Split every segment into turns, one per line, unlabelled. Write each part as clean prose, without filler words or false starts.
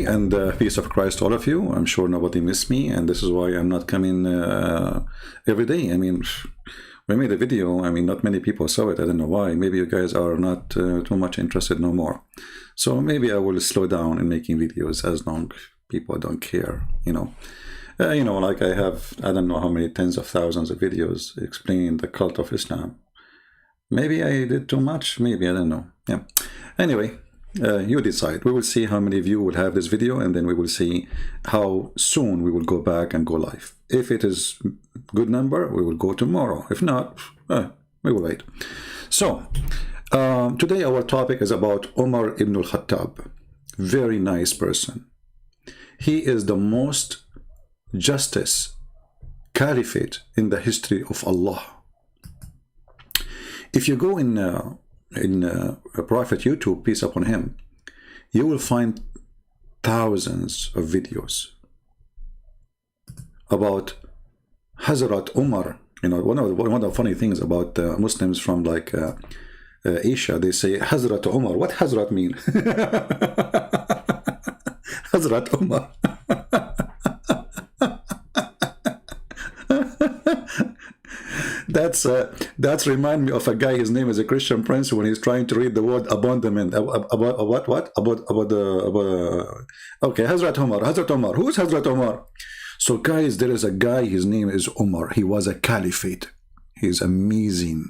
and peace of Christ to all of you. I'm sure nobody missed me, and this is why I'm not coming every day. I mean, we made a video. I mean, not many people saw it. I don't know why. Maybe you guys are not too much interested no more. So maybe I will slow down in making videos as long people don't care, you know. Like I have, I don't know how many tens of thousands of videos explaining the cult of Islam. Maybe I did too much. Maybe, I don't know. Yeah. Anyway. You decide. We will see how many of you will have this video, and then we will see how soon we will go back and go live. If it is good number, we will go tomorrow. If not, we will wait. So today our topic is about Umar ibn al-Khattab. Very nice person. He is the most justice caliphate in the history of Allah. If you go in Prophet YouTube, peace upon him, you will find thousands of videos about Hazrat Umar. You know, one of the funny things about Muslims from like Asia, they say Hazrat Umar. What Hazrat mean? Hazrat Umar. That's remind me of a guy. His name is a Christian prince when he's trying to read the word abandonment. About okay, Hazrat Umar. Hazrat Umar. Who's Hazrat Umar? So guys, there is a guy. His name is Umar. He was a caliphate. He's amazing.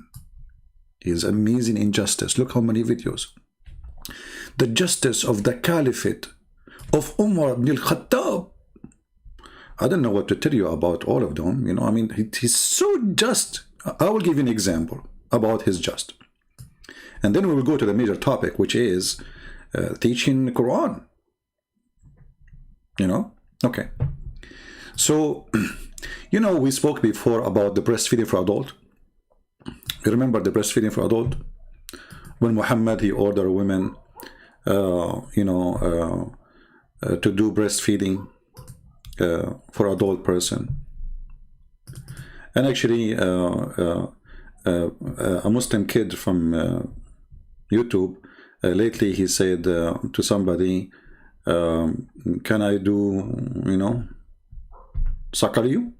He's amazing in justice. Look how many videos. The justice of the caliphate of Umar ibn al-Khattab. I don't know what to tell you about all of them. You know, I mean, he's so just. I will give you an example about his just. And then we will go to the major topic, which is teaching the Quran. You know? Okay. So, you know, we spoke before about the breastfeeding for adult. You remember the breastfeeding for adult? When Muhammad, he ordered women, to do breastfeeding for adult person. And actually a Muslim kid from YouTube lately, he said to somebody, can I do, you know, suckle you?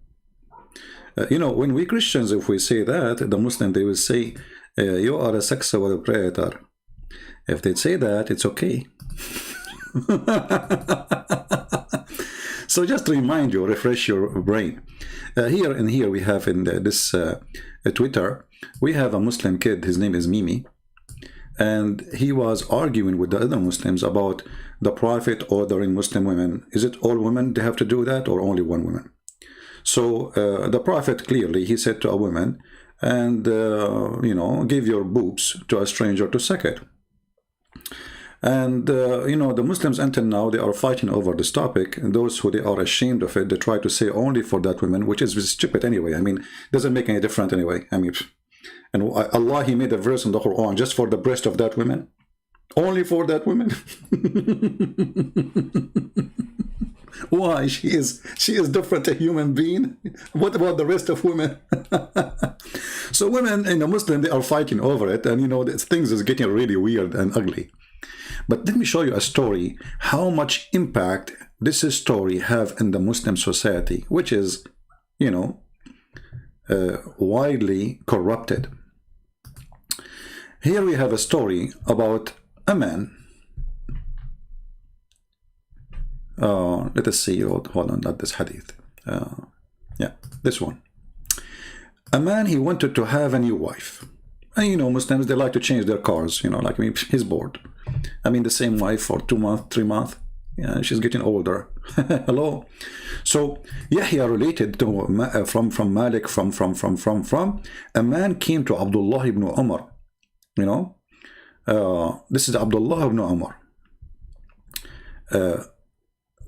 You know, when we Christians, if we say that, the Muslim, they will say, you are a sexual predator. If they say that, it's okay. So just to remind you, refresh your brain. Here we have in this Twitter, we have a Muslim kid. His name is Mimi, and he was arguing with the other Muslims about the Prophet ordering Muslim women. Is it all women they have to do that, or only one woman? So the Prophet clearly, he said to a woman, and you know, give your boobs to a stranger to suck it. And you know, the Muslims until now, they are fighting over this topic, and those who they are ashamed of it, they try to say only for that woman, which is stupid anyway. I mean, doesn't make any difference anyway. I mean, and Allah, he made a verse in the Quran just for the breast of that woman, only for that woman. Why? She is different, a human being. What about the rest of women? So women in the Muslim, they are fighting over it, and you know, things is getting really weird and ugly. But let me show you a story, how much impact this story have in the Muslim society, which is, you know, widely corrupted. Here we have a story about a man. Let us see, hold on, not this hadith. Yeah, this one. A man, he wanted to have a new wife. And you know, Muslims, they like to change their cars, you know, like, I mean, he's bored. I mean, the same wife for 2 months, 3 months. Yeah, she's getting older. Hello. So Yahya related to from Malik, from a man came to Abdullah ibn Umar. You know, this is Abdullah ibn Umar.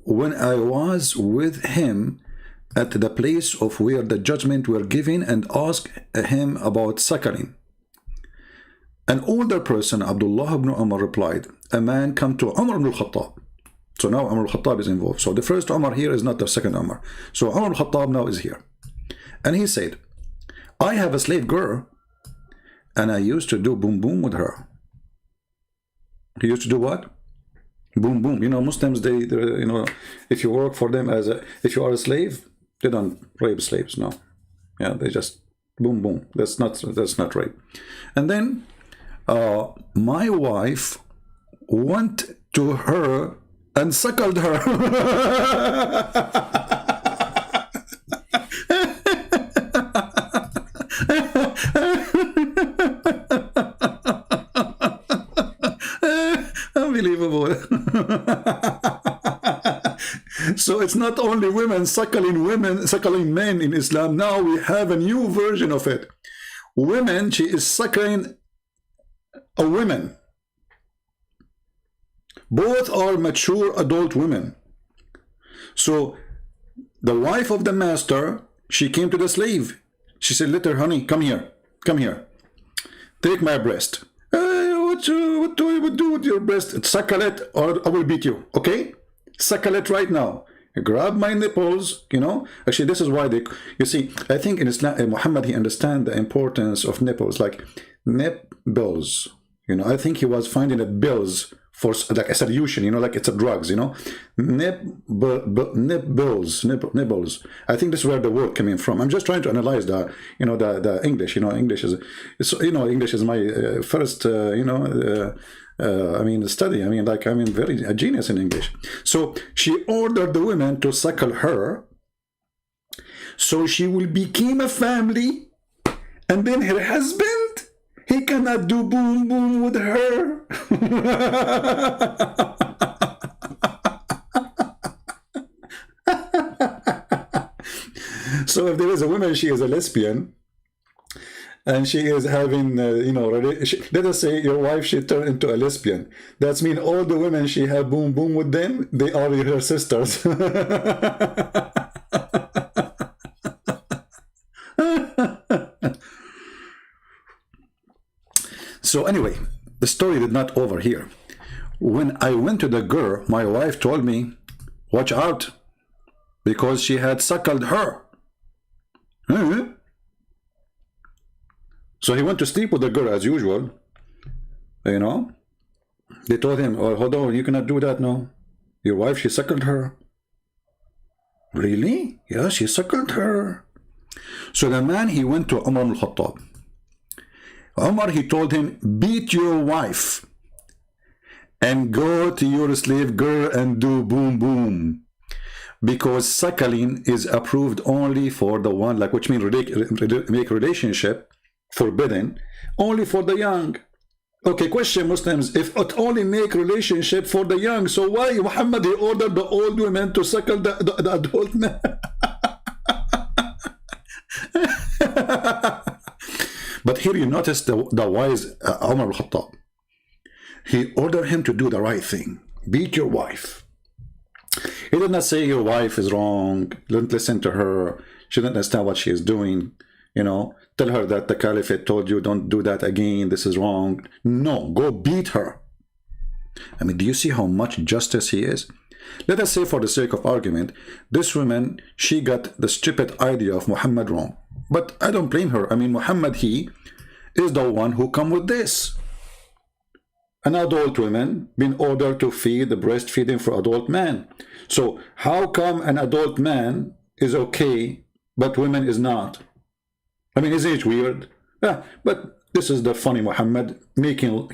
When I was with him at the place of where the judgment were given, and asked him about suckling. An older person, Abdullah ibn Umar, replied, a man come to Umar ibn al-Khattab. So now Umar al-Khattab is involved. So the first Umar here is not the second Umar. So Umar al-Khattab now is here. And he said, I have a slave girl, and I used to do boom boom with her. He used to do what? Boom, boom. You know, Muslims, you know, if you work for them if you are a slave, they don't rape slaves. No, yeah, they just boom, boom. That's not rape. And then my wife went to her and suckled her. Unbelievable. So it's not only women, suckling men in Islam. Now we have a new version of it. Women, she is suckling a woman. Both are mature adult women. So the wife of the master, she came to the slave. She said, "Let her, honey, come here. Come here. Take my breast." What do you do with your breast? Suckle it or I will beat you. Okay? Suckle it right now. Grab my nipples, you know. Actually, this is why you see, I think in Islam, Muhammad, he understands the importance of nipples, like bills. You know, I think he was finding the bills for like a solution, you know, like it's a drugs, you know. Nibbles. I think this is where the word coming from. I'm just trying to analyze the, you know, the English. You know, English is my first, I mean, study. I mean, like, very a genius in English. So she ordered the women to suckle her, so she will become a family, and then her husband, he cannot do boom boom with her. So if there is a woman, she is a lesbian, and she is having, let us say your wife, she turned into a lesbian. That means all the women she have boom boom with them, they are her sisters. So anyway, the story did not over here. When I went to the girl, my wife told me, "Watch out, because she had suckled her." So he went to sleep with the girl as usual. You know, they told him, "Oh, hold on, you cannot do that now. Your wife, she suckled her." Really? Yeah, she suckled her. So the man, he went to Umar al-Khattab. Umar, he told him, "Beat your wife and go to your slave girl and do boom boom, because suckling is approved only for the one, like, which means make relationship forbidden only for the young." Okay, question, Muslims, if it only make relationship for the young, so why Muhammad, he ordered the old women to suckle the adult men? But here you notice the wise Umar al-Khattab. He ordered him to do the right thing. Beat your wife. He did not say your wife is wrong, don't listen to her, she doesn't understand what she is doing, you know, tell her that the Caliphate told you don't do that again, this is wrong. No, go beat her. I mean, do you see how much justice he is? Let us say, for the sake of argument, this woman, she got the stupid idea of Muhammad wrong. But I don't blame her. I mean, Muhammad, he is the one who come with this. An adult woman been ordered to feed the breastfeeding for adult man. So how come an adult man is okay, but women is not? I mean, isn't it weird? Yeah, but this is the funny Muhammad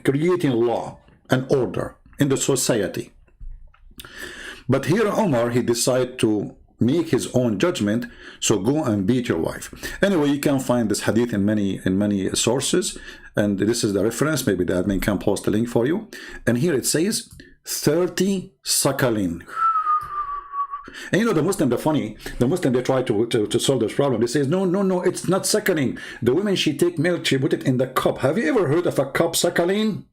creating law and order in the society. But here Umar, he decided to make his own judgment, so go and beat your wife. Anyway, you can find this hadith in many sources, and this is the reference. Maybe the admin can post a link for you. And here it says 30 suckling. And you know, the Muslim, they try to solve this problem. They say, no, it's not suckling. The woman, she take milk, she put it in the cup. Have you ever heard of a cup suckling?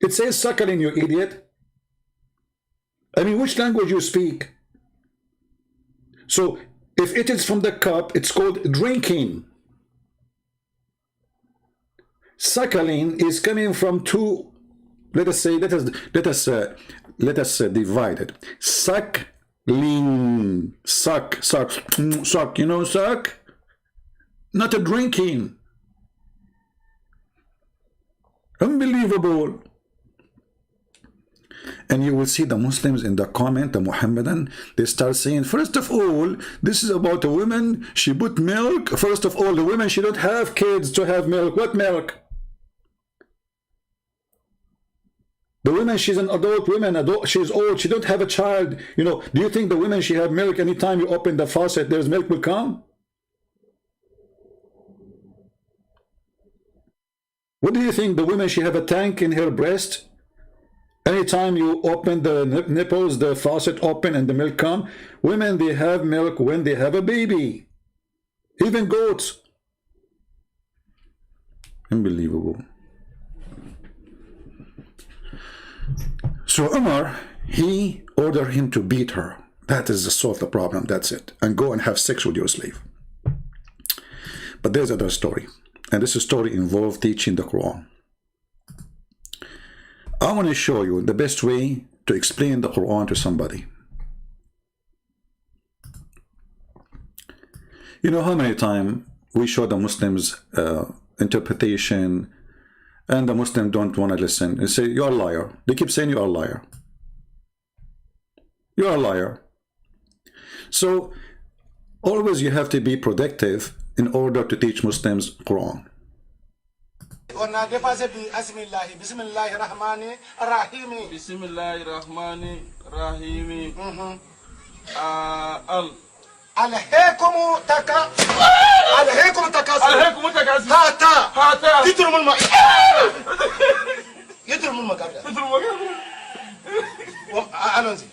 It says suckling, you idiot. I mean, which language you speak? So if it is from the cup, it's called drinking. Suckling is coming from two. Let us divide it. Suckling, suck. You know, suck. Not a drinking. Unbelievable. And you will see the Muslims in the comment, the Muhammadan, they start saying, first of all, this is about a woman, she put milk. First of all, the women, she don't have kids to have milk. What milk? The woman, she's an adult woman, she's old, she don't have a child. You know, do you think the women, she have milk anytime you open the faucet, there's milk will come? What do you think the woman, she have a tank in her breast? Anytime you open the nipples, the faucet open and the milk come. Women, they have milk when they have a baby. Even goats. Unbelievable. So Umar, he ordered him to beat her. That is to solve the problem, that's it. And go and have sex with your slave. But there's another story. And this story involved teaching the Quran. I want to show you the best way to explain the Quran to somebody. You know how many times we show the Muslims interpretation, and the Muslims don't want to listen. They say, you're a liar. They keep saying you're a liar. You're a liar. So always you have to be protective in order to teach Muslims Quran.
On a dépassé Bismillah, Bismillah Rahmani Rahimi.
Bismillah Rahmani Rahimi.
Alhaykum taka. Alhaykum takasur.
Alhaykum takasur.
Hata.
Hata.
Yidrumul ma. Yidrumul magabra.
Yidrumul magabra.
Alonzi.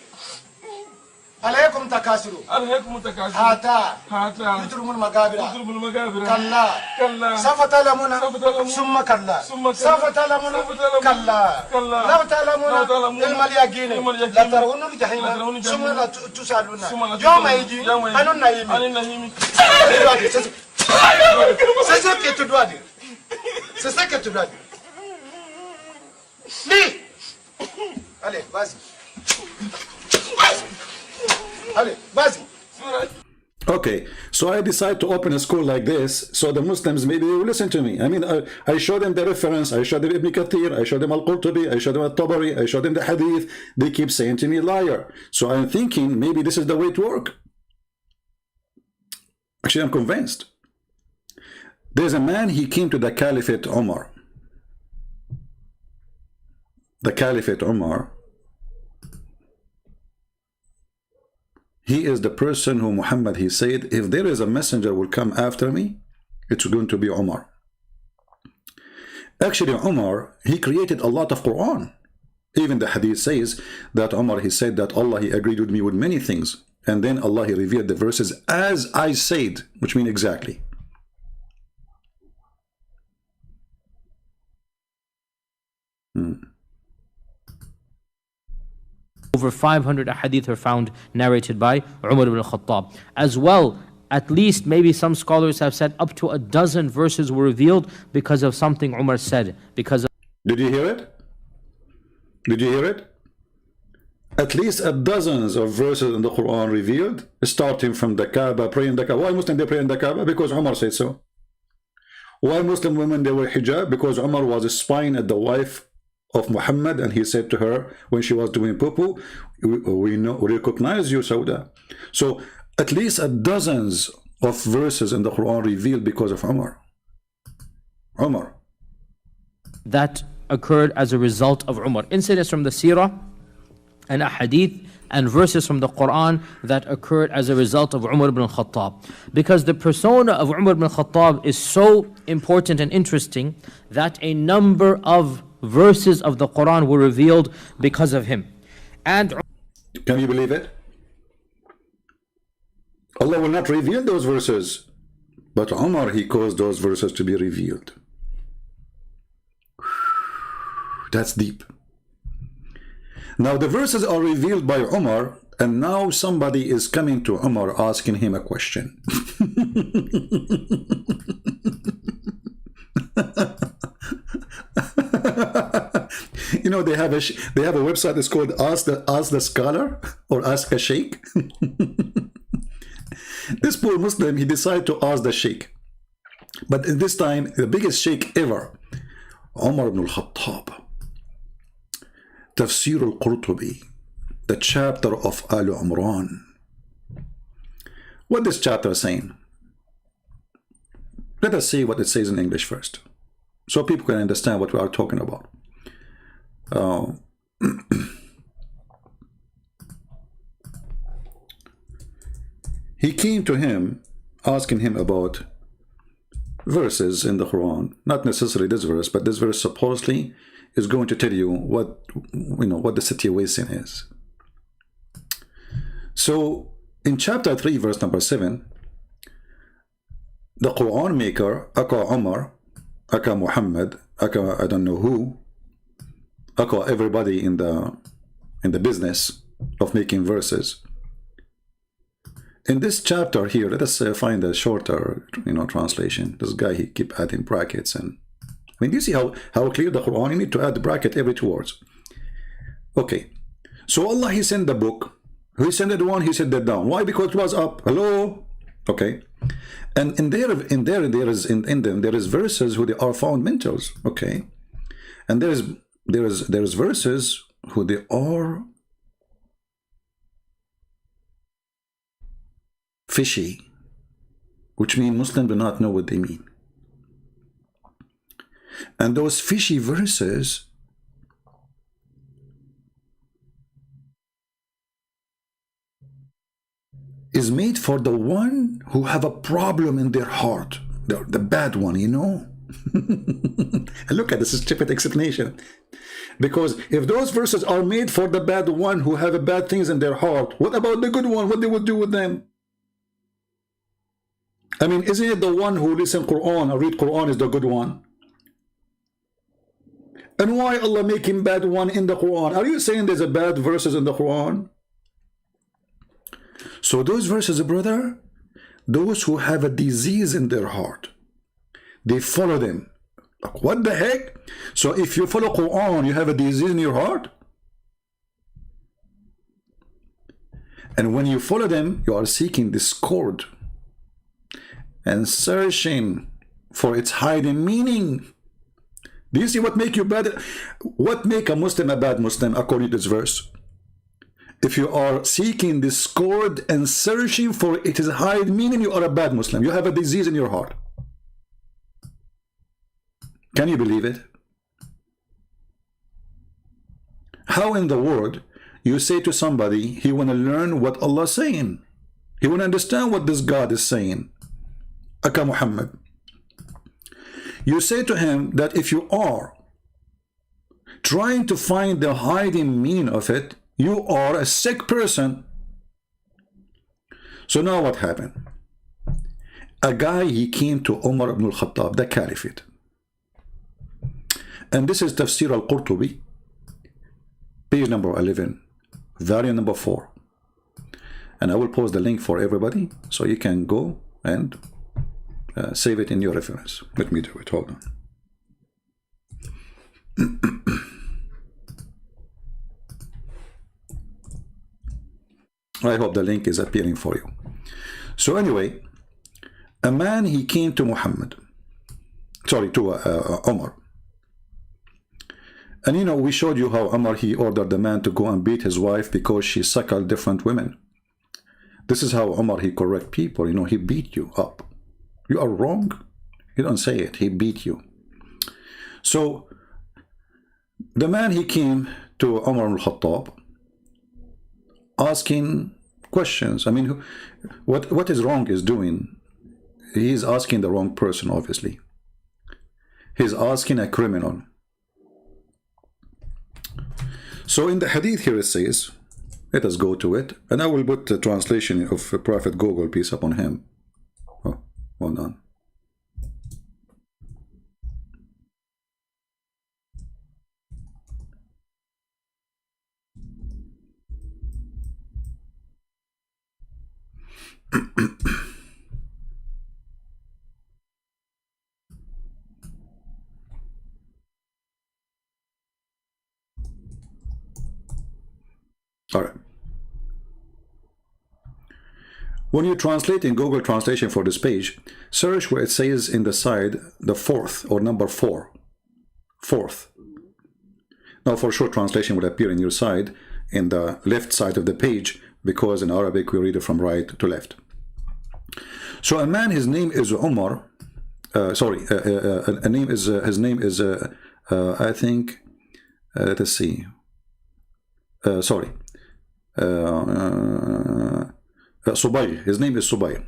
عليكم تكاثروا
عليكم تكاثروا
هاتا
هاتا
يترموا المقابر
يضربوا المقابر
كلا
كلا
سوف تعلمون
ثم
كلا
ثم
سوف تعلمون كلا
كلا
لو تعلمون علم اليقين لا ترون الجحيم ثم لا تسألون يوم يجي أنا النعيم c'est ça que tu dois dire c'est ça que tu dois dire lis allez vas-y allez vas-y.
Okay, so I decide to open a school like this, so the Muslims, maybe they will listen to me. I mean, I show them the reference, I show them Ibn Kathir, I show them Al-Qurtubi, I show them Al-Tabari, I show them the Hadith. They keep saying to me, liar. So I'm thinking, maybe this is the way to work. Actually, I'm convinced. There's a man, he came to the Caliphate Umar. The Caliphate Umar. He is the person who Muhammad, he said, if there is a messenger will come after me, it's going to be Umar. Actually, Umar, he created a lot of Quran. Even the hadith says that Umar, he said that Allah, he agreed with me with many things. And then Allah, he revealed the verses as I said, which mean exactly.
Over 500 hadith are found narrated by Umar ibn al-Khattab. As well, at least maybe some scholars have said up to a dozen verses were revealed because of something Umar said. Because of
Did you hear it? Did you hear it? At least a dozens of verses in the Quran revealed, starting from the Kaaba, praying the Kaaba. Why Muslims they pray in the Kaaba? Because Umar said so. Why Muslim women they wear hijab? Because Umar was spying at the wife of Muhammad, and he said to her when she was doing poo-poo, we recognize you, Sauda. So at least a dozens of verses in the Quran revealed because of Umar.
that occurred as a result of Umar. Incidents from the Seerah and Ahadith and verses from the Quran that occurred as a result of Umar ibn Khattab. Because the persona of Umar ibn Khattab is so important and interesting that a number of verses of the Quran were revealed because of him. And
can you believe it? Allah will not reveal those verses, but Umar, he caused those verses to be revealed. That's deep. Now the verses are revealed by Umar, and now somebody is coming to Umar asking him a question. You know, they have a website that's called Ask the Scholar or Ask a Sheikh. This poor Muslim, he decided to ask the Sheikh, but at this time the biggest Sheikh ever, Umar ibn al-Khattab. Tafsir al-Qurtubi, the chapter of Al Umran. What this chapter is saying? Let us see what it says in English first, so people can understand what we are talking about. He came to him asking him about verses in the Quran, not necessarily this verse, but this verse supposedly is going to tell you what what the situation is. So in chapter 3 verse number 7, the Quran maker, aka Umar, aka Muhammad, aka I don't know who, aka everybody in the business of making verses. In this chapter here, let us find a shorter translation. This guy, he keep adding brackets, and I mean, you see how clear the Quran, you need to add the bracket every 2 words. Okay, so Allah, he sent the book, he sent it one, he sent that down. Why? Because it was up. Hello. Okay, and in them there is verses who they are fundamentals. Okay, and there is verses who they are fishy, which mean Muslims do not know what they mean. And those fishy verses is made for the one who have a problem in their heart, the bad one, And look at this stupid explanation. Because if those verses are made for the bad one who have bad things in their heart, what about the good one? What they would do with them? I mean, isn't it the one who listen Quran or read Quran is the good one? And why Allah make him bad one in the Quran? Are you saying there's a bad verses in the Quran? So those verses, brother, those who have a disease in their heart, they follow them. Like, what the heck? So if you follow Quran, you have a disease in your heart? And when you follow them, you are seeking discord and searching for its hiding meaning. Do you see what make you bad? What make a Muslim a bad Muslim according to this verse? If you are seeking discord and searching for its hiding meaning, you are a bad Muslim. You have a disease in your heart. Can you believe it? How in the world you say to somebody he want to learn what Allah is saying? He want to understand what this God is saying. Aka Muhammad. You say to him that if you are trying to find the hiding meaning of it, you are a sick person. So now what happened? A guy, he came to Umar ibn al-Khattab, the Caliphate. And this is Tafsir al-Qurtubi, page number 11, volume number 4. And I will post the link for everybody so you can go and save it in your reference. Let me do it. Hold on. I hope the link is appearing for you. So anyway, a man, he came to Muhammad, sorry, to Umar. And we showed you how Umar, he ordered the man to go and beat his wife because she suckled different women. This is how Umar, he correct people. He beat you up. You are wrong. He don't say it. He beat you. So the man, he came to Umar al-Khattab asking questions. I mean, what is wrong is doing? He is asking the wrong person, obviously. He's asking a criminal. So in the hadith here it says, let us go to it, and I will put the translation of Prophet Google, peace upon him. Oh, hold on. All right. When you translate in Google Translation for this page, search where it says in the side the fourth or number 4. Fourth. Now, for sure, translation will appear in your side, in the left side of the page, because in Arabic we read it from right to left. So a man, his name is Umar. His name is I think. Let's see. Subayr. His name is Subayr.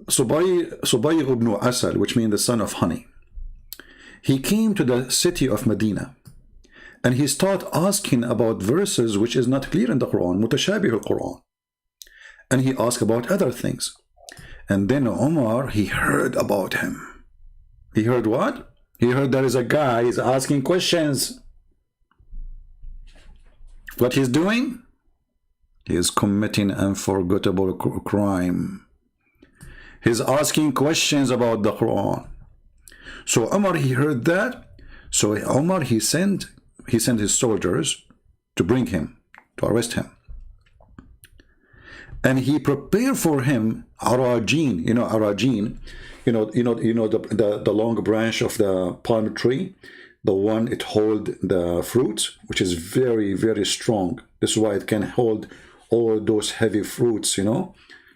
Subayr ibn Asal, which means the son of honey. He came to the city of Medina, and he started asking about verses which is not clear in the Quran, mutashabih al-Quran. And he asked about other things. And then Umar, he heard about him. He heard what? He heard there is a guy is asking questions. What he's doing? He is committing unforgettable crime. He's asking questions about the Quran. So Umar, he heard that. So Umar, he sent his soldiers to bring him, to arrest him. And he prepared for him arajin. You know arajin, the long branch of the palm tree, the one it hold the fruits, which is very, very strong. This is why it can hold all those heavy fruits,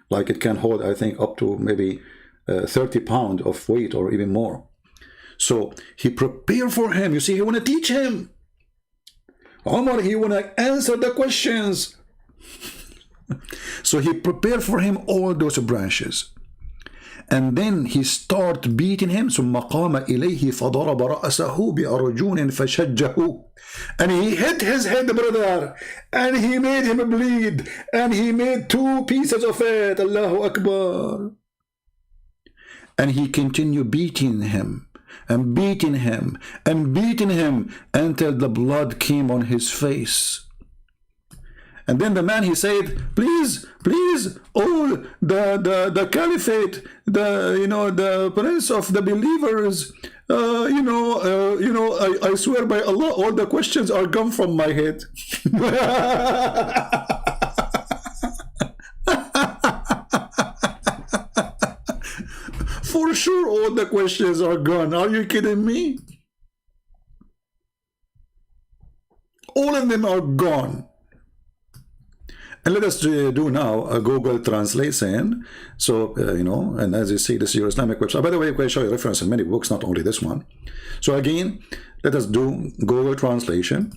like it can hold, I think, up to maybe 30 pounds of weight or even more. So he prepared for him. You see, he want to teach him. Umar, he want to answer the questions. So he prepared for him all those branches. And then he started beating him. ثم قام إليه فضرب رأسه بأرجون فشجه. And he hit his head, brother. And he made him bleed. And he made 2 pieces of it. Allahu Akbar. And he continued beating him. And beating him. And beating him. Until the blood came on his face. And then the man, he said, please, all the Caliphate, the prince of the believers, I swear by Allah, all the questions are gone from my head. For sure, all the questions are gone. Are you kidding me? All of them are gone. And let us do now a Google translation. So, and as you see, this is your Islamic website. By the way, I can show you reference in many books, not only this one. So again, let us do Google translation.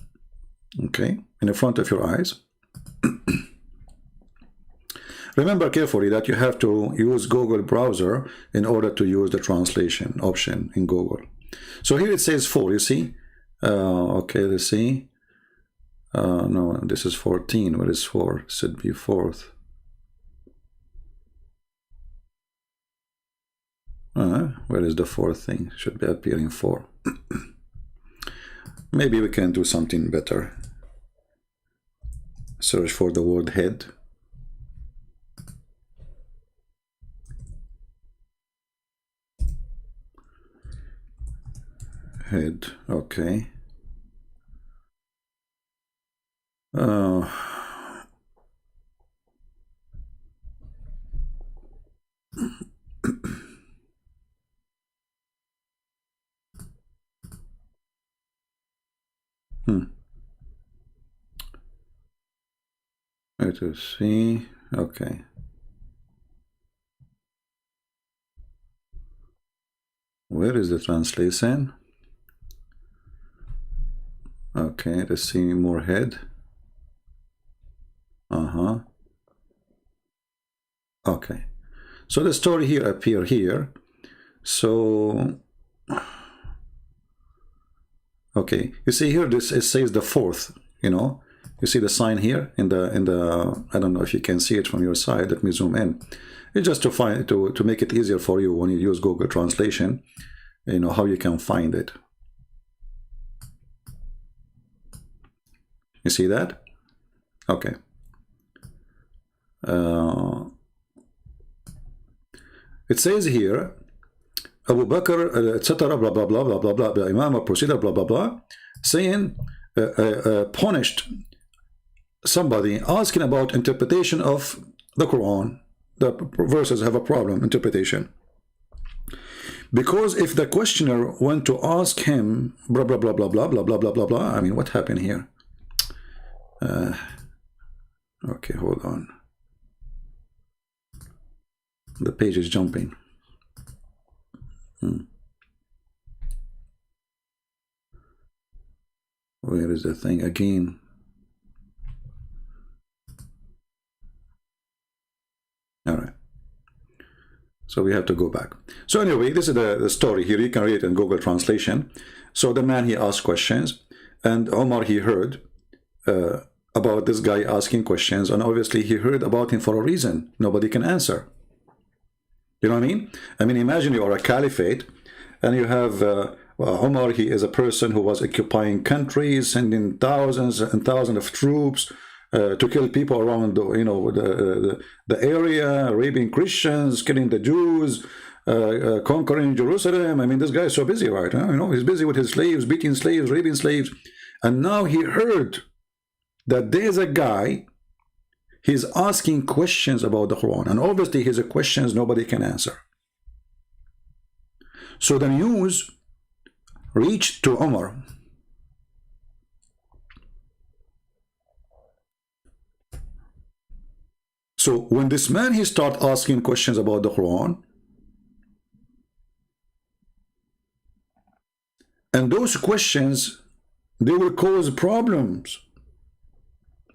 Okay, in the front of your eyes. Remember carefully that you have to use Google browser in order to use the translation option in Google. So here it says 4, you see? Okay, let's see. No, this is 14. What is 4? Should be 4th. Where is the 4th thing? Should be appearing 4. Maybe we can do something better. Search for the word head. Head, okay. Let us see. Okay. Where is the translation? Okay, let's see more head. Okay, so the story here appear here. So okay, you see here this it says the 4th. You see the sign here in the I don't know if you can see it from your side. Let me zoom in. It's just to find to make it easier for you when you use Google Translation. How you can find it. You see that? Okay. It says here, Abu Bakr, etc., blah, blah, blah, blah, blah, blah, the Imam or procedure, blah, blah, blah, saying, punished somebody asking about interpretation of the Quran. The verses have a problem, interpretation. Because if the questioner went to ask him, blah, blah, blah, blah, blah, blah, blah, blah, blah, blah, I mean, what happened here? Okay, hold on. The page is jumping. Where is the thing again? All right. So we have to go back. So anyway, this is the story here. You can read it in Google Translation. So the man, he asked questions, and Umar, he heard about this guy asking questions, and obviously he heard about him for a reason. Nobody can answer. You know what I mean? I mean, imagine you are a caliphate, and you have Umar. He is a person who was occupying countries, sending thousands and thousands of troops to kill people around, you know, the area, raping Christians, killing the Jews, conquering Jerusalem. I mean, this guy is so busy, right? You know, he's busy with his slaves, beating slaves, raping slaves, and now he heard that there's a guy. He's asking questions about the Quran, and obviously his questions nobody can answer. So the news reached to Umar. So when this man, he started asking questions about the Quran, and those questions, they will cause problems.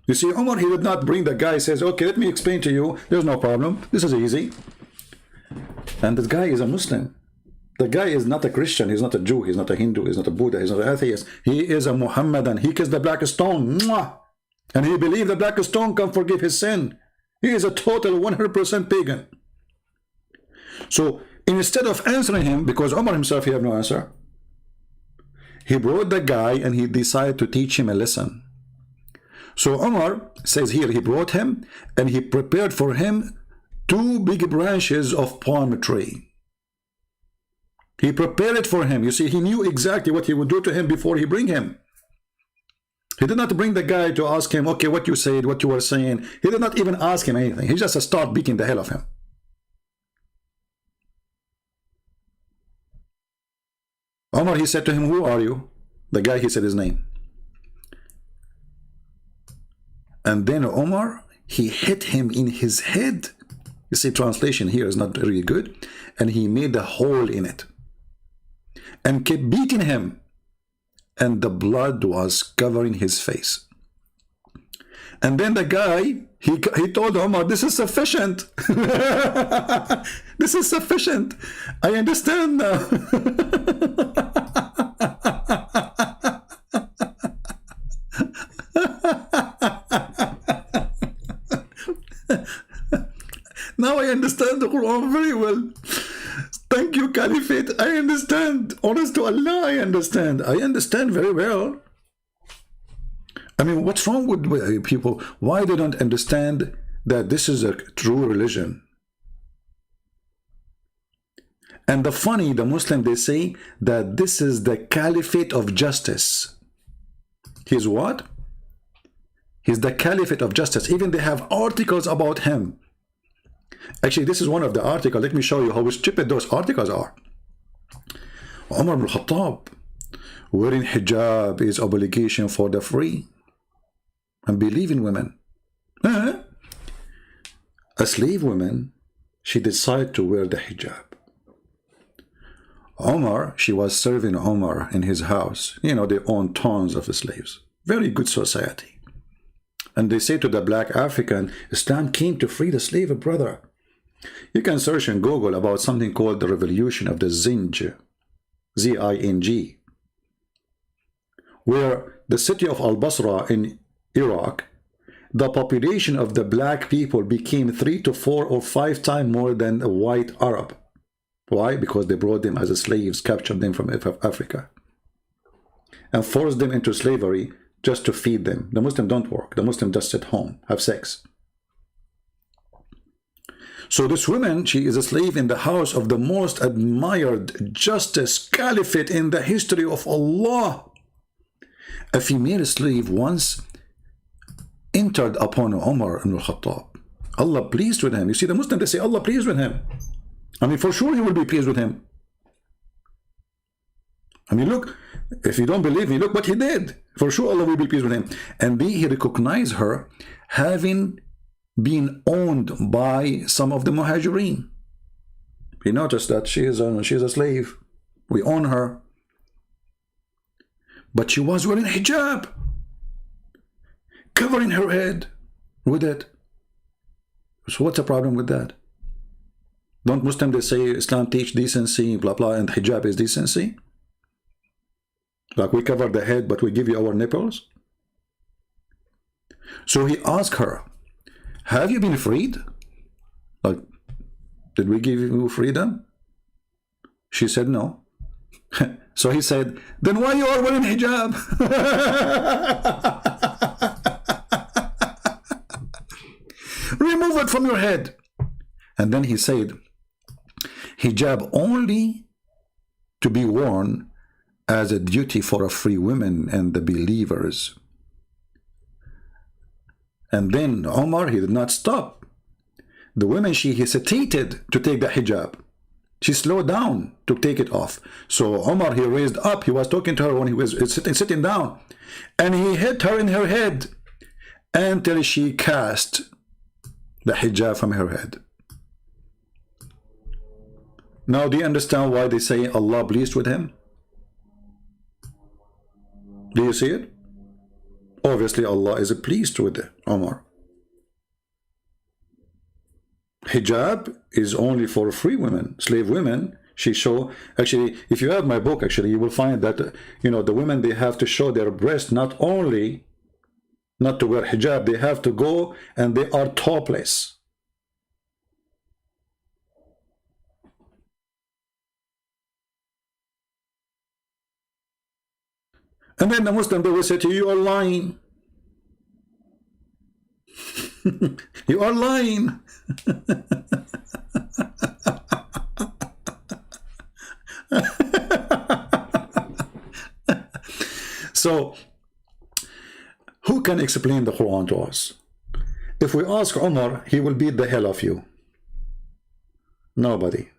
You see, Umar, he did not bring the guy, says, okay, let me explain to you, there's no problem, this is easy. And this guy is a Muslim. The guy is not a Christian, he's not a Jew, he's not a Hindu, he's not a Buddha, he's not an atheist. He is a Muhammadan. He kissed the black stone. Mwah! And he believed the black stone can forgive his sin. He is a total 100% pagan. So instead of answering him, because Umar himself, he had no answer, he brought the guy and he decided to teach him a lesson. So Umar says here, he brought him and he prepared for him 2 big branches of palm tree. He prepared it for him. You see, he knew exactly what he would do to him before he bring him. He did not bring the guy to ask him, okay, what you said, what you were saying. He did not even ask him anything. He just started beating the hell of him. Umar, he said to him, who are you? The guy, he said his name. And then Umar, he hit him in his head. You see, translation here is not really good. And he made a hole in it. And kept beating him. And the blood was covering his face. And then the guy, he told Umar, this is sufficient. This is sufficient. I understand now. Now I understand the Quran very well. Thank you, Caliphate. I understand. Honest to Allah, I understand. I understand very well. I mean, what's wrong with people? Why they don't understand that this is a true religion? And the Muslim, they say that this is the Caliphate of justice. He's what? He's the Caliphate of justice. Even they have articles about him. Actually, this is one of the articles. Let me show you how stupid those articles are. Umar ibn Khattab, wearing hijab is obligation for the free. And believe in women. A slave woman, she decided to wear the hijab. Umar, she was serving Umar in his house. You know, they own tons of slaves. Very good society. And they say to the black African, Islam came to free the slave brother. You can search in Google about something called the revolution of the Zinj, Z-I-N-G, where the city of Al-Basra in Iraq, the population of the black people became 3 to 4 or 5 times more than a white Arab. Why? Because they brought them as slaves, captured them from Africa, and forced them into slavery just to feed them. The Muslim don't work. The Muslim just sit home, have sex. So this woman, she is a slave in the house of the most admired justice caliphate in the history of Allah. A female slave once entered upon Umar ibn al-Khattab. Allah pleased with him. You see, the Muslim, they say Allah pleased with him. I mean, for sure he will be pleased with him. I mean, look, if you don't believe me, look what he did. For sure, Allah will be pleased with him. And he recognized her having been owned by some of the Muhajirin. He noticed that she's a slave. We own her. But she was wearing hijab, covering her head with it. So what's the problem with that? Don't Muslims, they say Islam teach decency, blah, blah, and hijab is decency? Like we cover the head, but we give you our nipples? So he asked her, have you been freed? Like, did we give you freedom? She said no. So he said, then why you are wearing hijab? Remove it from your head. And then he said, hijab only to be worn as a duty for a free woman and the believers. And then Umar, he did not stop. The woman, she hesitated to take the hijab. She slowed down to take it off. So Umar, he raised up. He was talking to her when he was sitting down. And he hit her in her head until she cast the hijab from her head. Now, do you understand why they say Allah pleased with him? Do you see it? Obviously, Allah is pleased with Umar. Hijab is only for free women, slave women. She show, actually, if you have my book, actually, you will find that, you know, the women, they have to show their breast, not only not to wear hijab, they have to go and they are topless. And then the Muslim, they will say to you, you are lying. You are lying. So, who can explain the Quran to us? If we ask Umar, he will beat the hell of you. Nobody.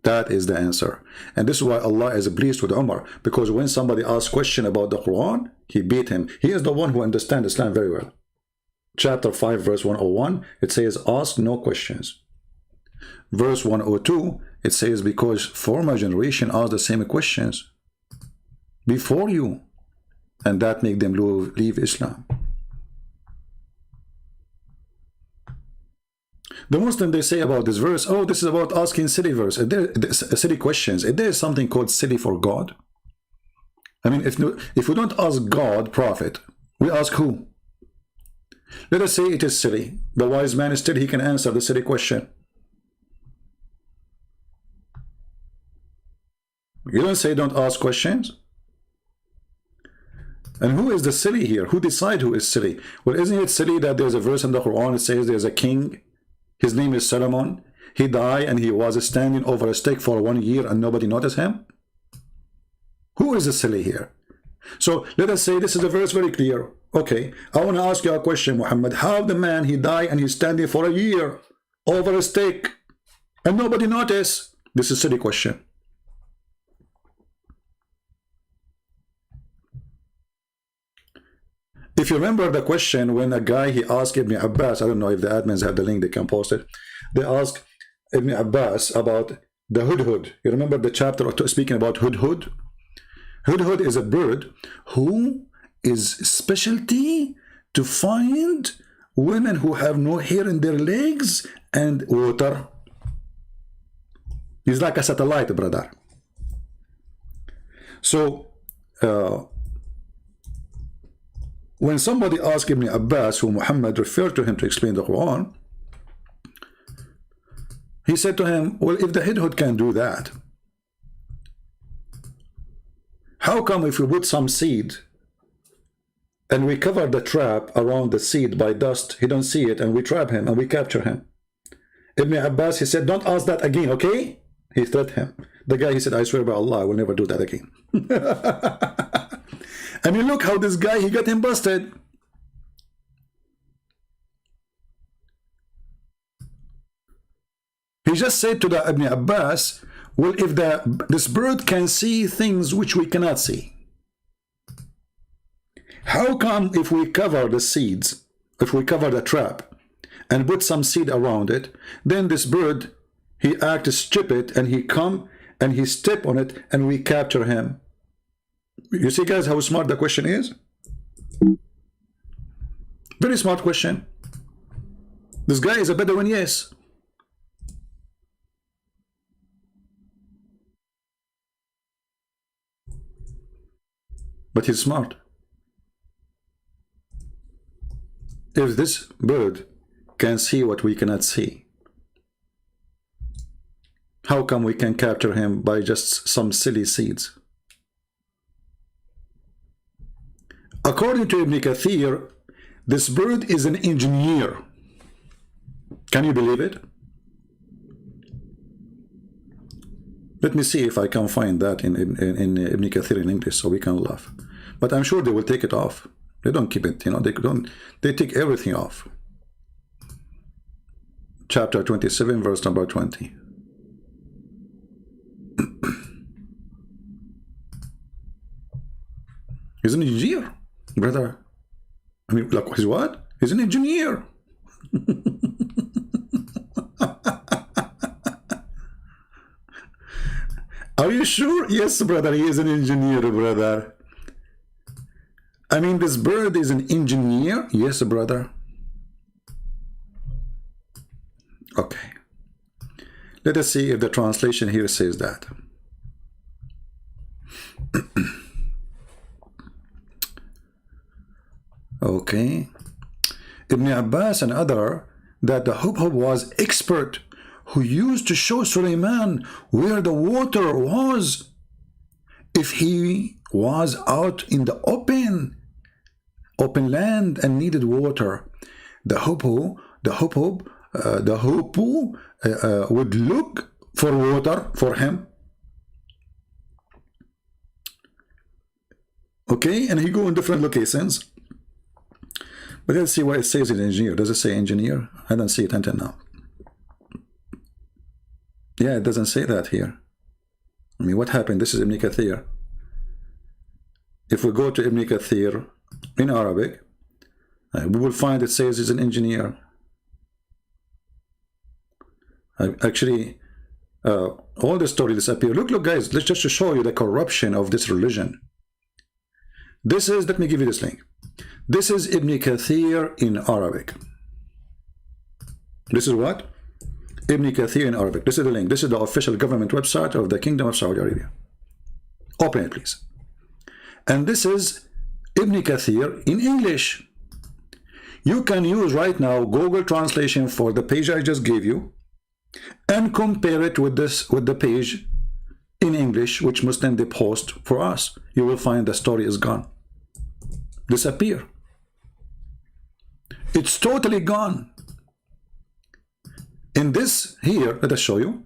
That is the answer. And this is why Allah is pleased with Umar. Because when somebody asks a question about the Quran, he beat him. He is the one who understands Islam very well. Chapter 5, verse 101, it says, ask no questions. Verse 102, it says, because former generation asked the same questions before you, and that make them leave Islam. The Muslim, they say about this verse, oh, this is about asking silly silly questions. There is something called silly for God. I mean, if we don't ask God, prophet, we ask who? Let us say it is silly. The wise man, still he can answer the silly question. You don't say don't ask questions. And who is the silly here? Who decide who is silly? Well, isn't it silly that there's a verse in the Quran that says there's a king, his name is Solomon, he died and he was standing over a stick for 1 year and nobody noticed him? Who is the silly here? So let us say this is a verse very clear. Okay, I want to ask you a question, Muhammad. How the man, he died and he's standing for a year over a stick and nobody noticed? This is a silly question. If you remember the question when a guy, he asked Ibn Abbas, I don't know if the admins have the link, they can post it. They asked Ibn Abbas about the hudhud. You remember the chapter speaking about hudhud? Hudhud is a bird who is specialty to find women who have no hair in their legs and water. He's like a satellite, brother. So, when somebody asked Ibn Abbas, who Muhammad referred to him to explain the Quran, he said to him, well, if the hudhud can do that, how come if we put some seed and we cover the trap around the seed by dust, he don't see it, and we trap him and we capture him? Ibn Abbas, he said, don't ask that again, okay? He threatened him. The guy, he said, I swear by Allah, I will never do that again. I mean, look how this guy, he got him busted. He just said to the Ibn Abbas, Well, if this bird can see things which we cannot see, how come if we cover the seeds, if we cover the trap and put some seed around it, then this bird, he acts stupid and he come and he step on it and we capture him? You see, guys, how smart the question is? Very smart question. This guy is a Bedouin, yes. But he's smart. If this bird can see what we cannot see, how come we can capture him by just some silly seeds? According to Ibn Kathir, this bird is an engineer. Can you believe it? Let me see if I can find that in Ibn Kathir in English so we can laugh. But I'm sure they will take it off. They don't keep it, you know, they take everything off. Chapter 27, verse number 20. He's an engineer, brother. I mean, like, he's what? He's an engineer. Are you sure? Yes, brother, he is an engineer, brother. I mean, this bird is an engineer? Yes, brother. Okay. Let us see if the translation here says that. Okay. Ibn Abbas and other, that the Hubhub was expert, who used to show Suleiman where the water was if he was out in the open land and needed water. The Hubhub would look for water for him. Okay, and he go in different locations. But let's see what it says in engineer. Does it say engineer? I don't see it until now. Yeah, it doesn't say that here. I mean, what happened? This is Ibn Kathir. If we go to Ibn Kathir in Arabic, we will find it says he's an engineer. Actually, all the story disappear. Look, guys, let's just show you the corruption of this religion. This is, let me give you this link. This is Ibn Kathir in Arabic. This is what? Ibn Kathir in Arabic. This is the link. This is the official government website of the Kingdom of Saudi Arabia. Open it, please. And this is Ibn Kathir in English. You can use right now Google translation for the page I just gave you and compare it with the page in English which Muslim they post for us. You will find the story is gone. Disappear. It's totally gone. In this here, let us show you.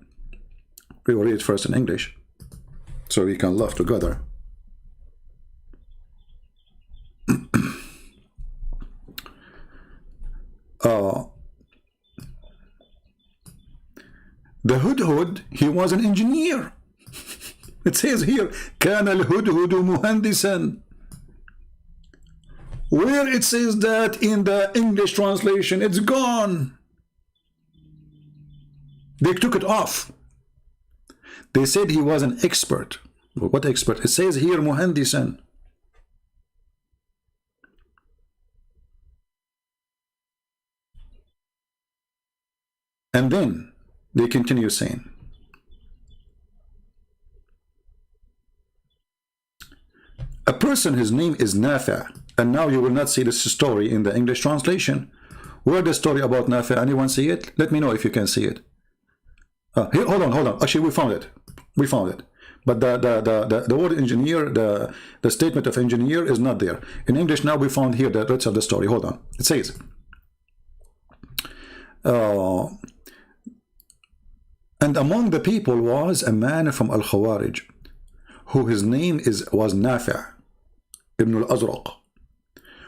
We will read it first in English so we can laugh together. The Hudhud, he was an engineer. It says here, كان الهدهد مهندسا. Where it says that in the English translation, it's gone. They took it off. They said he was an expert. What expert? It says here muhandisan. And then they continue saying, a person, his name is Nafi'. And now you will not see this story in the English translation. Where the story about Nafi'? Anyone see it? Let me know if you can see it. Here, hold on. Actually, we found it. But the word engineer, the statement of engineer is not there. In English now we found here the rest of the story. Hold on. It says, and among the people was a man from Al-Khawarij, who his name was Nafi' ibn al-Azraq,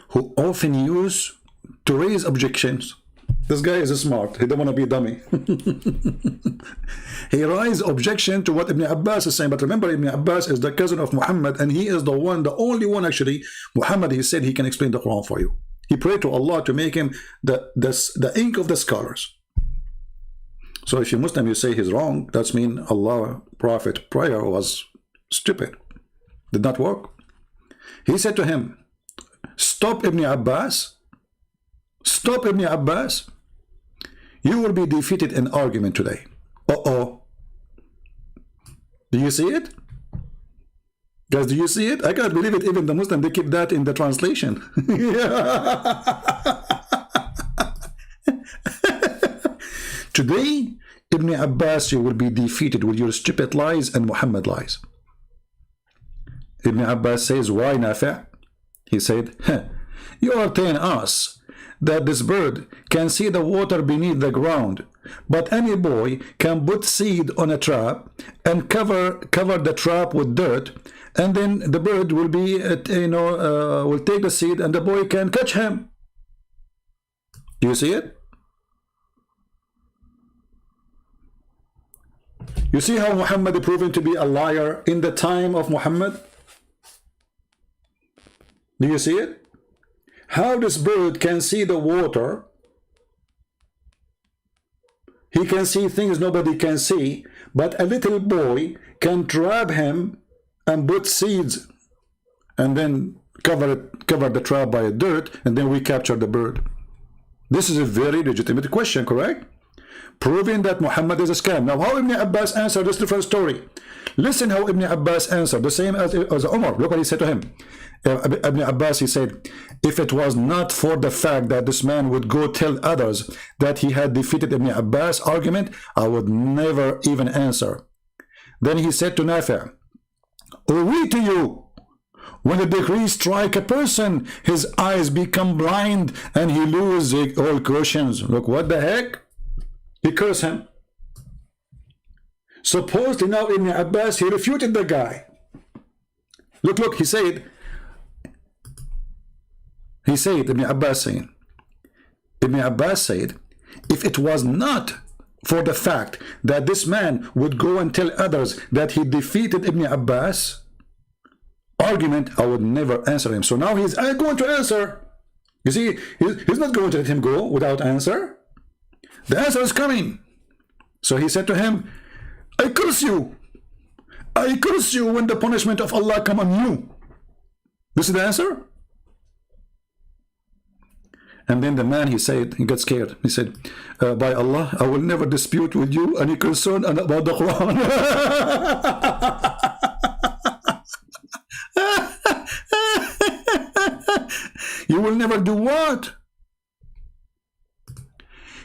who often used to raise objections. This guy is smart. He don't want to be a dummy. He raised objection to what Ibn Abbas is saying. But remember, Ibn Abbas is the cousin of Muhammad, and he is the one, the only one actually. Muhammad, he said he can explain the Quran for you. He prayed to Allah to make him the ink of the scholars. So if you Muslim, you say he's wrong, that's mean Allah, Prophet, prayer was stupid. Did not work. He said to him, stop Ibn Abbas. Stop Ibn Abbas. You will be defeated in argument today. Uh-oh. Do you see it? Guys, do you see it? I can't believe it. Even the Muslim, they keep that in the translation. Today, Ibn Abbas, you will be defeated with your stupid lies and Muhammad lies. Ibn Abbas says, why, Nafi'? He said, you are telling us that this bird can see the water beneath the ground, but any boy can put seed on a trap and cover the trap with dirt, and then the bird will be, will take the seed and the boy can catch him. Do you see it? You see how Muhammad is proven to be a liar in the time of Muhammad? Do you see it? How this bird can see the water. He can see things nobody can see, but a little boy can trap him and put seeds and then cover the trap by dirt, and then we capture the bird. This is a very legitimate question, correct? Proving that Muhammad is a scam. Now, how Ibn Abbas answered this different story? Listen how Ibn Abbas answered, the same as Umar. Look what he said to him. Ibn Abbas, he said, if it was not for the fact that this man would go tell others that he had defeated Ibn Abbas' argument, I would never even answer. Then he said to Nafi', "Woe to you! When the decree strike a person, his eyes become blind and he loses all questions." Look, what the heck? He cursed him. Supposedly now Ibn Abbas, he refuted the guy. Look, he said, Ibn Abbas said, if it was not for the fact that this man would go and tell others that he defeated Ibn Abbas' argument, I would never answer him. So now he's going to answer. You see, he's not going to let him go without answer. The answer is coming. So he said to him, I curse you. I curse you when the punishment of Allah come on you. This is the answer. And then the man, he said, he got scared. He said, by Allah, I will never dispute with you any concern about the Quran. You will never do what?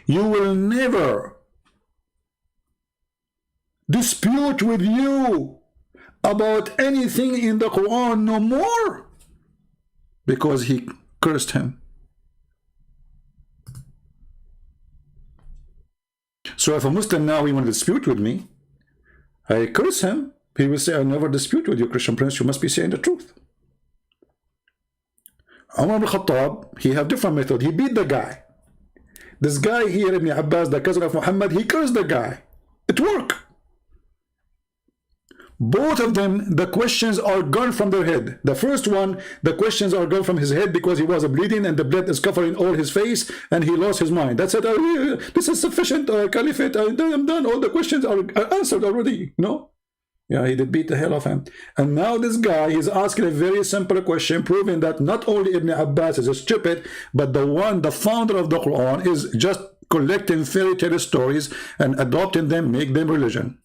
You will never dispute with you about anything in the Quran no more, because he cursed him. So if a Muslim now he want to dispute with me, I curse him. He will say, I never dispute with you, Christian Prince. You must be saying the truth. Umar ibn Khattab, he have different method. He beat the guy. This guy here, Ibn Abbas, the cousin of Muhammad, he cursed the guy. It worked. Both of them, the questions are gone from their head. The first one, the questions are gone from his head because he was bleeding and the blood is covering all his face and he lost his mind. That's it. This is sufficient, Caliphate. I'm done. All the questions are answered already. No? Yeah, he did beat the hell of him. And now this guy is asking a very simple question, proving that not only Ibn Abbas is stupid, but the founder of the Quran, is just collecting fairy tale stories and adopting them, make them religion.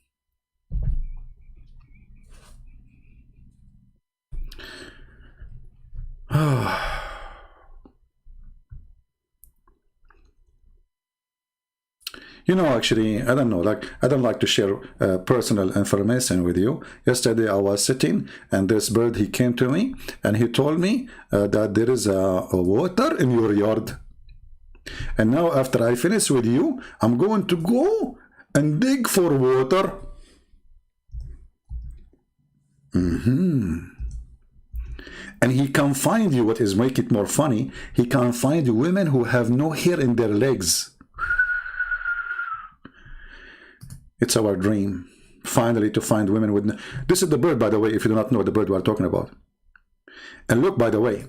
You know, actually, I don't know, I don't like to share personal information with you. Yesterday I was sitting and this bird, he came to me and he told me that there is a water in your yard. And now after I finish with you, I'm going to go and dig for water. And he can find you, what is make it more funny, he can find women who have no hair in their legs. It's our dream, finally, to find women with... This is the bird, by the way, if you do not know the bird we're talking about. And look, by the way,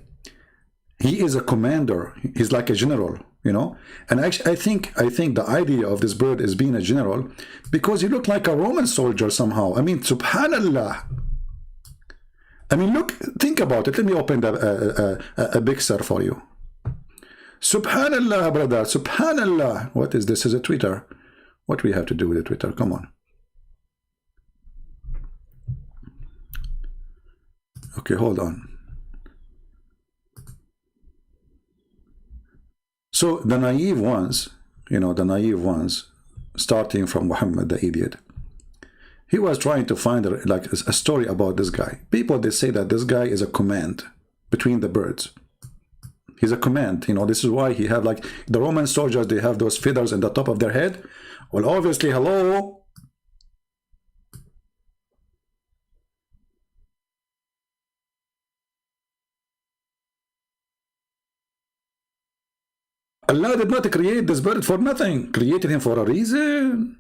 he is a commander. He's like a general, you know. And actually, I think the idea of this bird is being a general because he looked like a Roman soldier somehow. I mean, subhanallah. I mean, look, think about it. Let me open a picture for you. Subhanallah, brother, subhanallah. What is this? Is a Twitter. What we have to do with the Twitter? Come on. Okay, hold on. So the naive ones, you know, the naive ones, starting from Muhammad the idiot, he was trying to find like a story about this guy. People, they say that this guy is a command between the birds. He's a command, you know. This is why he have, like, the Roman soldiers, they have those feathers in the top of their head. Well, obviously, hello. Allah did not create this bird for nothing. Created him for a reason.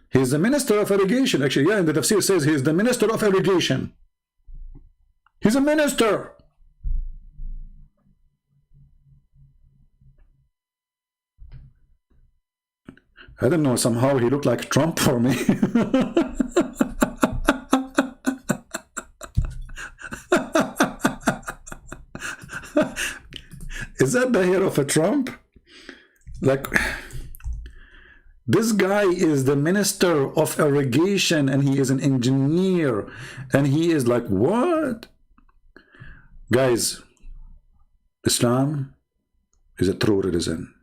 He's the minister of irrigation. Actually, yeah, in the tafsir says he's the minister of irrigation. He's a minister. I don't know, somehow he looked like Trump for me. Is that the hair of a Trump? Like, this guy is the minister of irrigation and he is an engineer and he is like, what? Guys, Islam is a true religion.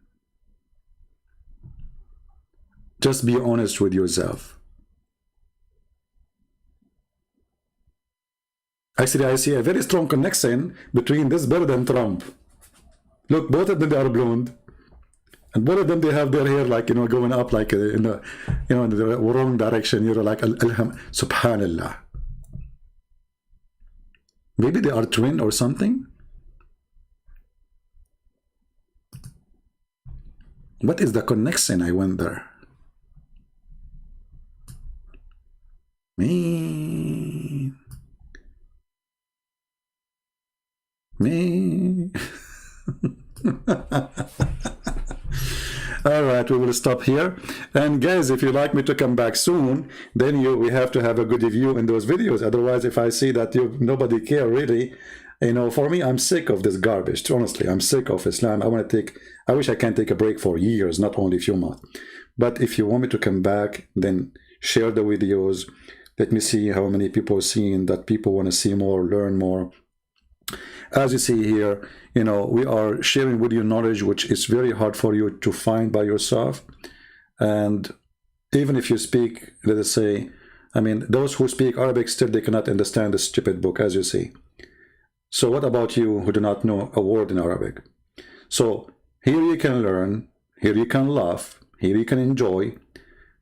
Just be honest with yourself. Actually, I see a very strong connection between this bird and Trump. Look, both of them, they are blonde. And both of them, they have their hair, like, you know, going up like in the, you know, in the wrong direction. You know, like, subhanallah. Maybe they are twin or something. What is the connection? I wonder. Me. All right, we will stop here. And guys, if you like me to come back soon, then we have to have a good review in those videos. Otherwise, if I see that nobody care really, you know, for me, I'm sick of this garbage. Honestly, I'm sick of Islam. I wish I can take a break for years, not only a few months. But if you want me to come back, then share the videos. Let me see how many people are seeing that. People want to see more, learn more. As you see here, you know, we are sharing with you knowledge which is very hard for you to find by yourself. And even if you speak, let us say, I mean, those who speak Arabic still, they cannot understand this stupid book, as you see. So what about you who do not know a word in Arabic? So here you can learn, here you can laugh, here you can enjoy,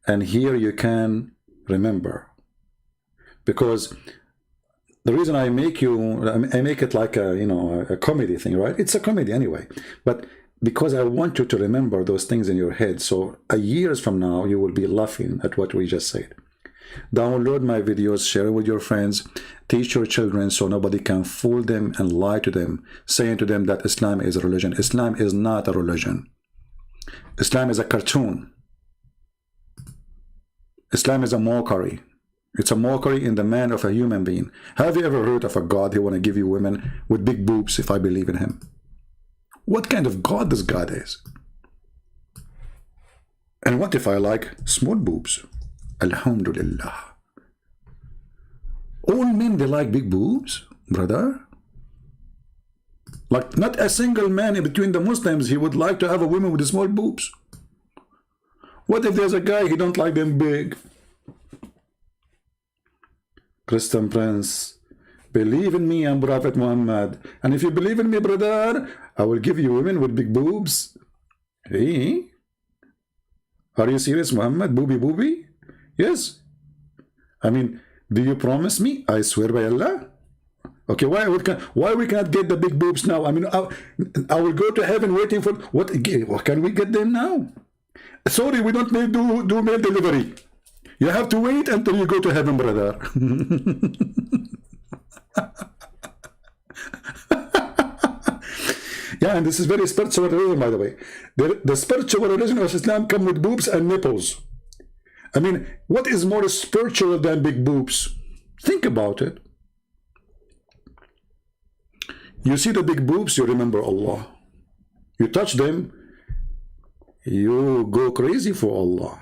and here you can remember. Because the reason I make it like a, you know, a comedy thing, right? It's a comedy anyway. But because I want you to remember those things in your head. So years from now, you will be laughing at what we just said. Download my videos, share it with your friends, teach your children so nobody can fool them and lie to them, saying to them that Islam is a religion. Islam is not a religion. Islam is a cartoon. Islam is a mockery. It's a mockery in the man of a human being. Have you ever heard of a God who want to give you women with big boobs if I believe in him? What kind of God this God is? And what if I like small boobs? Alhamdulillah. All men, they like big boobs, brother. Like, not a single man in between the Muslims, he would like to have a woman with small boobs. What if there's a guy, he don't like them big? Christian Prince, believe in me and Prophet Muhammad. And if you believe in me, brother, I will give you women with big boobs. Hey? Are you serious, Muhammad? Booby? Yes. I mean, do you promise me? I swear by Allah. Okay, why we cannot get the big boobs now? I mean, I will go to heaven waiting for... What can we get them now? Sorry, we don't need do mail delivery. You have to wait until you go to heaven, brother. Yeah, and this is very spiritual religion, by the way. The spiritual religion of Islam come with boobs and nipples. I mean, what is more spiritual than big boobs? Think about it. You see the big boobs, you remember Allah. You touch them, you go crazy for Allah.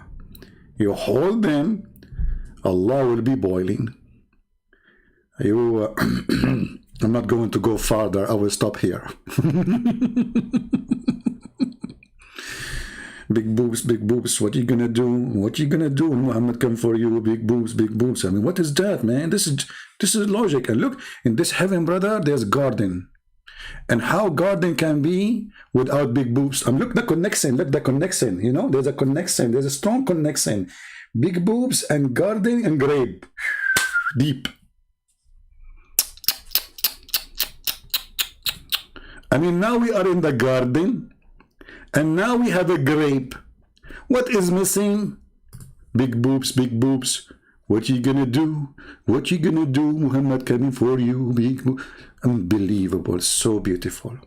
You hold them, Allah will be boiling. You, I'm not going to go farther, I will stop here. Big boobs, what you gonna do? What you gonna do when Muhammad come for you? Big boobs. I mean, what is that, man? This is logic. And look, in this heaven, brother, there's garden. And how garden can be without big boobs? Look the connection, you know, there's a connection, there's a strong connection. Big boobs and garden and grape. Deep. I mean, now we are in the garden, and now we have a grape. What is missing? Big boobs, big boobs. What you gonna do? What you gonna do? Muhammad coming for you. Big unbelievable, so beautiful.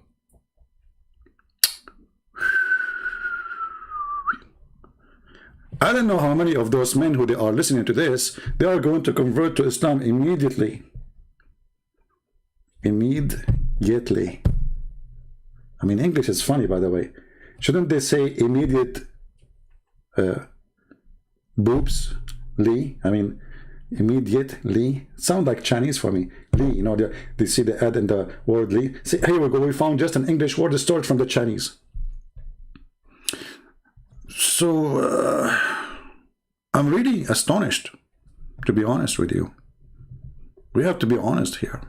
I don't know how many of those men who they are listening to this, they are going to convert to Islam immediately. Immediately. I mean, English is funny, by the way. Shouldn't they say immediate boobs? Lee, I mean, immediately. Sound like Chinese for me. Lee, you know, they see the ad in the word Lee. See, here we go. We found just an English word stored from the Chinese. So, I'm really astonished, to be honest with you. We have to be honest here.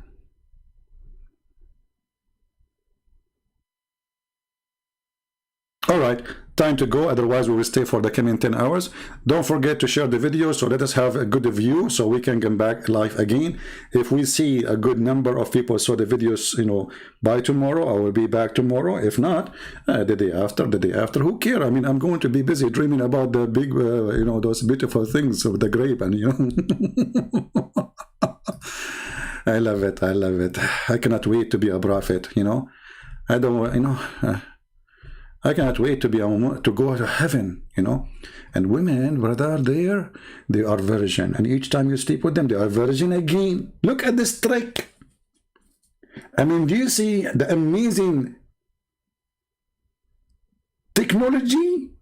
All right, time to go, otherwise we will stay for the coming 10 hours. Don't forget to share the video, so let us have a good view so we can come back live again. If we see a good number of people saw the videos, you know, by tomorrow, I will be back tomorrow. If not, the day after, who cares? I mean, I'm going to be busy dreaming about the big, you know, those beautiful things of the grape, and you know. I love it, I love it. I cannot wait to be a prophet, you know. I don't, you know, I cannot wait to be to go to heaven, you know. And women, brother, there, they are virgin. And each time you sleep with them, they are virgin again. Look at this trick. I mean, do you see the amazing technology?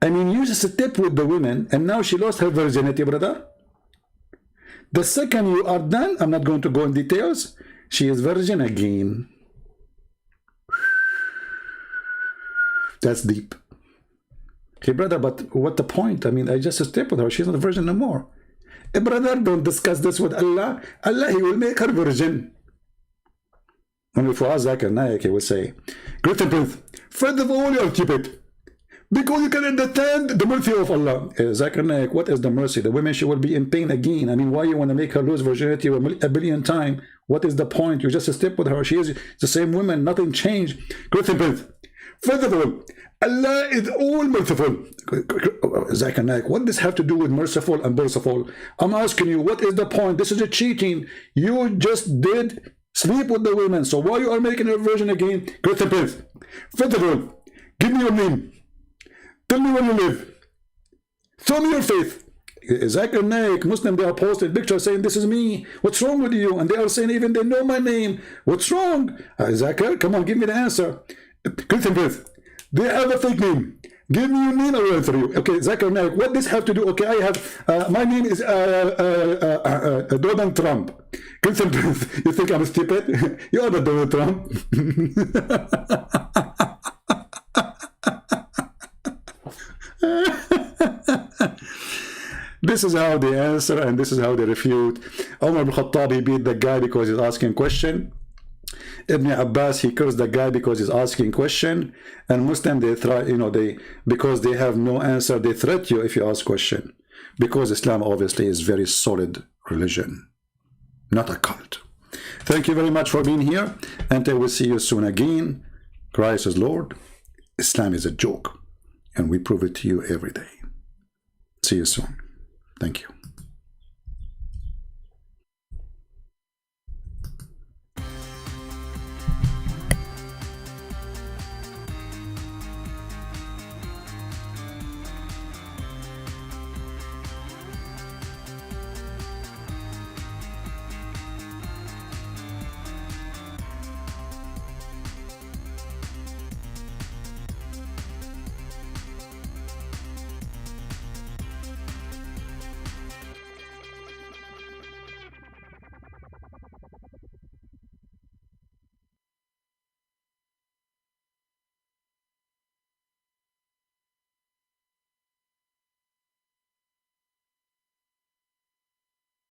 I mean, you just slept with the women, and now she lost her virginity, brother. The second you are done, I'm not going to go in details, she is virgin again. That's deep. Okay, brother, but what the point? I mean, I just slept with her. She's not a virgin no more. Hey, brother, don't discuss this with Allah. Allah, He will make her virgin. And if Zakir Naik, He will say, Great and Prince, first of all, you are stupid. Because you can understand the mercy of Allah. Zakir Naik, what is the mercy? The women, she will be in pain again. I mean, why you want to make her lose virginity a billion times? What is the point? You just slept with her. She is the same woman. Nothing changed. Great and Prince. First of all, Allah is all merciful. Zakir Naik, what does this have to do with merciful and merciful? I'm asking you, what is the point? This is a cheating. You just did sleep with the women. So why you are making a virgin again? Great and Prince. First of all, give me your name. Tell me where you live. Show me your faith. Zakir Naik, Muslim, they are posted pictures saying, this is me. What's wrong with you? And they are saying, even they know my name. What's wrong? Zakir, come on, give me the answer. Christian Prince, they have a fake name. Give me your name, I will answer you. Okay, Zakir Naik, what does have to do? Okay, I have, my name is Donald Trump. Christian Prince, you think I'm stupid? You are the Donald Trump. This is how they answer, and this is how they refute. Umar ibn Khattab, he beat the guy because he's asking question. Ibn Abbas, he cursed the guy because he's asking question. And Muslim, they try, you know, because they have no answer, they threat you if you ask question. Because Islam obviously is very solid religion, not a cult. Thank you very much for being here, and I will see you soon again. Christ is Lord. Islam is a joke, and we prove it to you every day. See you soon. Thank you.